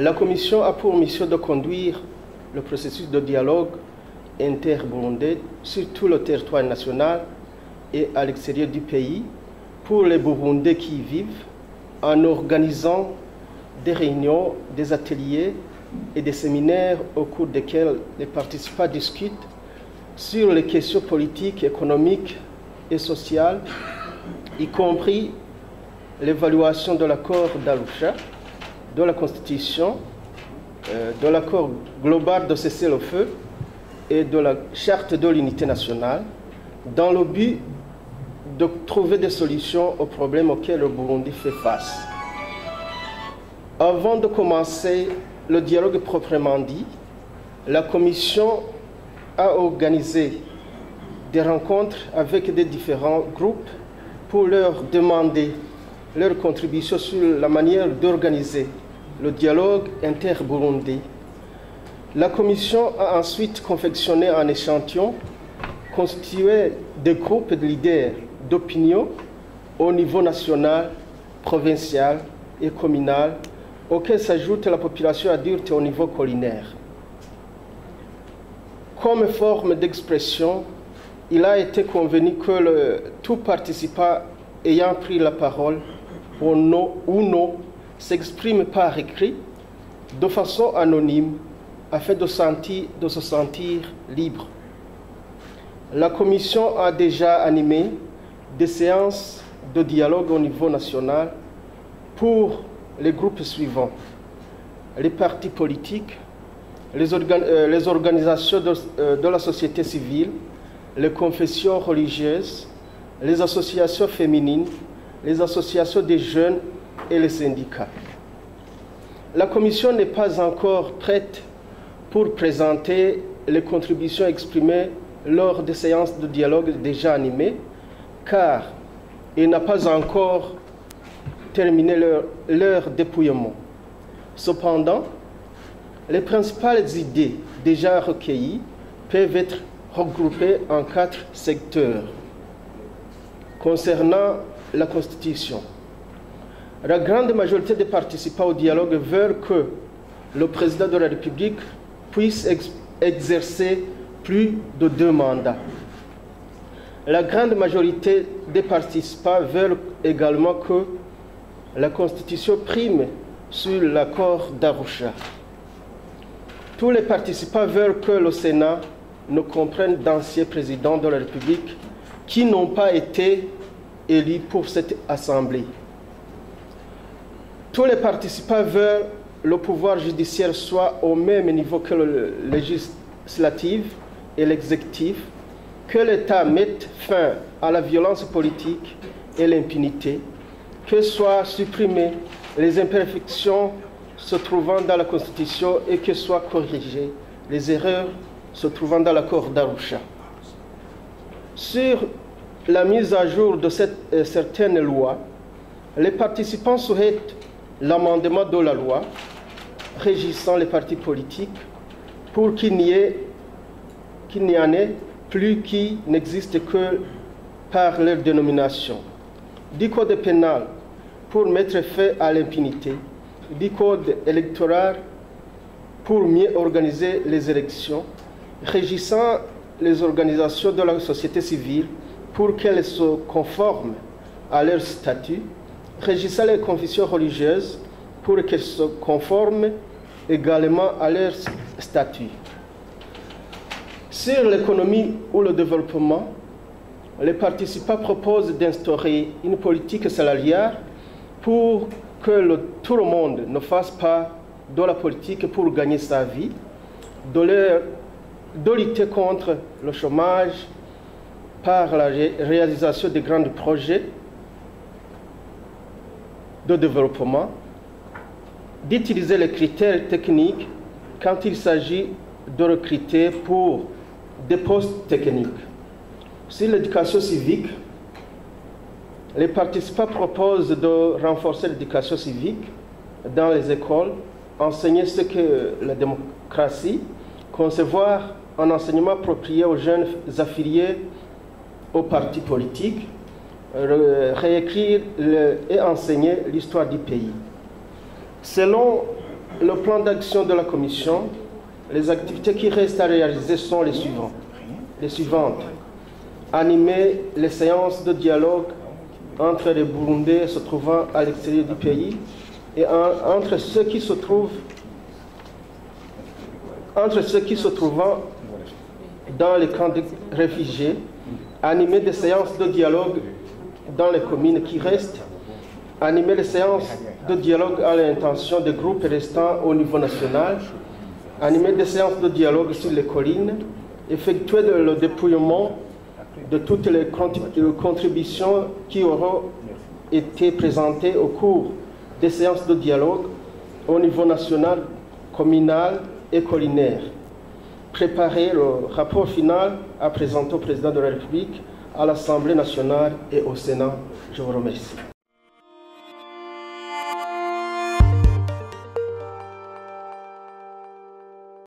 La Commission a pour mission de conduire le processus de dialogue inter-burundais sur tout le territoire national et à l'extérieur du pays pour les Burundais qui y vivent, en organisant des réunions, des ateliers et des séminaires au cours desquels les participants discutent sur les questions politiques, économiques et sociales, y compris l'évaluation de l'accord d'Arusha, de la Constitution, de l'accord global de cessez-le-feu et de la charte de l'unité nationale, dans le but de trouver des solutions aux problèmes auxquels le Burundi fait face. Avant de commencer le dialogue proprement dit, la Commission a organisé des rencontres avec des différents groupes pour leur demander leur contribution sur la manière d'organiser le dialogue inter-burundais. La Commission a ensuite confectionné un échantillon constitué de groupes de leaders d'opinion au niveau national, provincial et communal, auquel s'ajoute la population adulte au niveau collinaire. Comme forme d'expression, il a été convenu que tout participant ayant pris la parole ou non s'exprime par écrit de façon anonyme afin de se sentir libre. La Commission a déjà animé des séances de dialogue au niveau national pour les groupes suivants: les partis politiques, les organisations de la société civile, les confessions religieuses, les associations féminines, les associations des jeunes et les syndicats. La Commission n'est pas encore prête pour présenter les contributions exprimées lors des séances de dialogue déjà animées, car elle n'a pas encore terminé leur dépouillement. Cependant, les principales idées déjà recueillies peuvent être regroupées en 4 secteurs. Concernant la Constitution, la grande majorité des participants au dialogue veulent que le président de la République puisse exercer plus de 2 mandats. La grande majorité des participants veulent également que la Constitution prime sur l'accord d'Arusha. Tous les participants veulent que le Sénat ne comprenne d'anciens présidents de la République qui n'ont pas été élus pour cette Assemblée. Tous les participants veulent que le pouvoir judiciaire soit au même niveau que le législatif et l'exécutif, que l'État mette fin à la violence politique et l'impunité, que soient supprimées les imperfections se trouvant dans la Constitution et que soient corrigées les erreurs se trouvant dans l'accord d'Arusha. Sur la mise à jour de certaines lois, les participants souhaitent l'amendement de la loi régissant les partis politiques pour qu'il n'y en ait plus qui n'existent que par leur dénomination, du code pénal pour mettre fin à l'impunité, du code électoral pour mieux organiser les élections, régissant les organisations de la société civile pour qu'elles se conforment à leur statut, régissant les confessions religieuses pour qu'elles se conforment également à leur statut. Sur l'économie ou le développement, les participants proposent d'instaurer une politique salariale pour que tout le monde ne fasse pas de la politique pour gagner sa vie, de lutter contre le chômage par la réalisation de grands projets de développement, d'utiliser les critères techniques quand il s'agit de recruter pour des postes techniques. Sur l'éducation civique, les participants proposent de renforcer l'éducation civique dans les écoles, enseigner ce qu'est la démocratie, concevoir un enseignement approprié aux jeunes affiliés aux partis politiques, réécrire et enseigner l'histoire du pays. Selon le plan d'action de la Commission, les activités qui restent à réaliser sont les suivantes. Animer les séances de dialogue entre les Burundais se trouvant à l'extérieur du pays et entre ceux qui se trouvent dans les camps de réfugiés, animer des séances de dialogue dans les communes qui restent, animer les séances de dialogue à l'intention des groupes restants au niveau national, animer des séances de dialogue sur les collines, effectuer le dépouillement de toutes les contributions qui auront été présentées au cours des séances de dialogue au niveau national, communal et collinaire. Préparer le rapport final à présenter au président de la République, à l'Assemblée nationale et au Sénat. Je vous remercie.